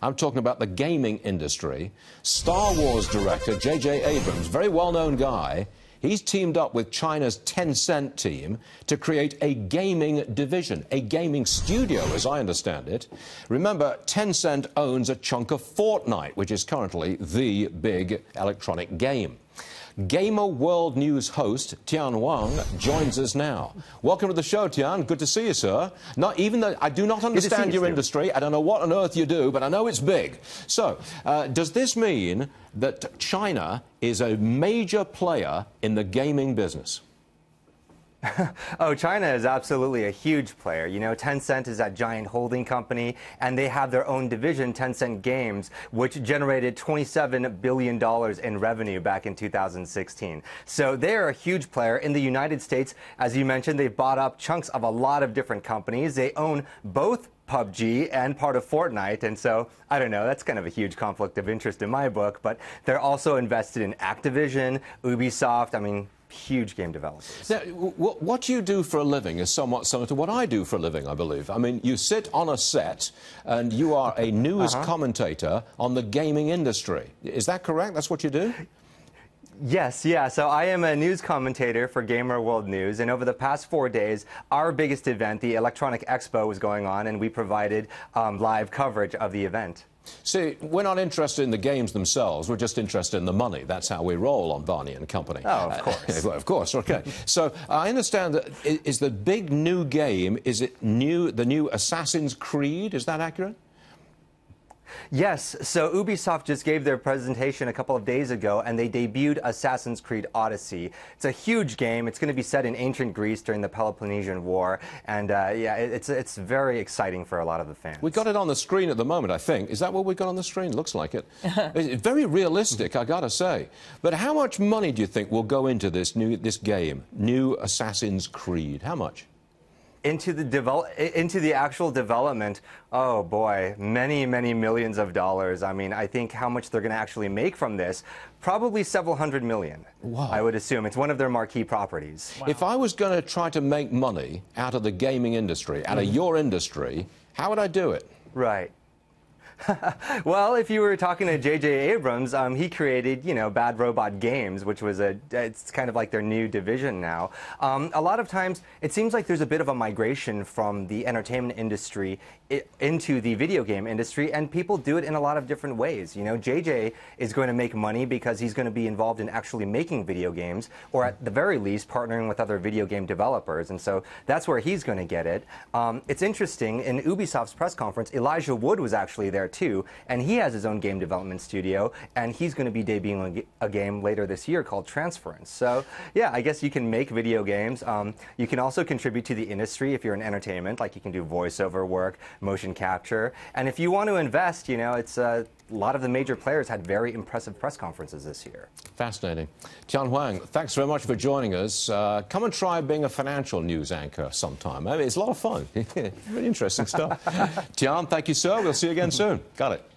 I'm talking about the gaming industry. Star Wars director J.J. Abrams, very well-known guy, he's teamed up with China's Tencent team to create a gaming division, a gaming studio, as I understand it. Remember, Tencent owns a chunk of Fortnite, which is currently the big electronic game. Gamer World News host Tian Wang joins us now. Welcome to the show, Tian. Good to see you, sir. Even though I do not understand your industry, I don't know what on earth you do, but I know it's big. So, does this mean that China is a major player in the gaming business? Oh, China is absolutely a huge player. You know, Tencent is that giant holding company, and they have their own division, Tencent Games, which generated $27 billion in revenue back in 2016. So they're a huge player. In the United States, as you mentioned, they've bought up chunks of a lot of different companies. They own both PUBG and part of Fortnite, and so, I don't know, that's kind of a huge conflict of interest in my book, but they're also invested in Activision, Ubisoft, I mean, huge game developers. Now, what you do for a living is somewhat similar to what I do for a living, I believe. I mean, you sit on a set and you are a news commentator on the gaming industry. Is that correct? That's what you do? Yes, yeah. So I am a news commentator for Gamer World News, and over the past 4 days, our biggest event, the Electronic Expo, was going on, and we provided live coverage of the event. See, we're not interested in the games themselves. We're just interested in the money. That's how we roll on Barney and Company. Oh, of course. Well, of course, okay. So I understand that is the big new game, is it the new Assassin's Creed? Is that accurate? Yes, so Ubisoft just gave their presentation a couple of days ago, and they debuted Assassin's Creed Odyssey. It's a huge game. It's going to be set in ancient Greece during the Peloponnesian War, and yeah, it's very exciting for a lot of the fans. We got it on the screen at the moment, I think. Is that what we got on the screen? Looks like it. It's very realistic, I gotta say. But how much money do you think will go into this game, new Assassin's Creed? How much? Into the actual development, oh boy, many millions of dollars. I mean, I think how much they're going to actually make from this, probably several hundred million. Wow. I would assume. It's one of their marquee properties. Wow. If I was going to try to make money out of the gaming industry, out of your industry, how would I do it? Right. Well, if you were talking to J.J. Abrams, he created, you know, Bad Robot Games, which was it's kind of like their new division now. A lot of times, it seems like there's a bit of a migration from the entertainment industry into the video game industry, and people do it in a lot of different ways. You know, J.J. is going to make money because he's going to be involved in actually making video games, or at the very least, partnering with other video game developers, and so that's where he's going to get it. It's interesting, in Ubisoft's press conference, Elijah Wood was actually there too, and he has his own game development studio, and he's going to be debuting a game later this year called Transference. So yeah, I guess you can make video games. You can also contribute to the industry if you're in entertainment, like you can do voiceover work, motion capture, and if you want to invest, you know, it's a lot of the major players had very impressive press conferences this year. Fascinating. Tian Wang, thanks very much for joining us. Come and try being a financial news anchor sometime. I mean, it's a lot of fun. Really interesting stuff. Tian, thank you, sir. We'll see you again soon. Got it.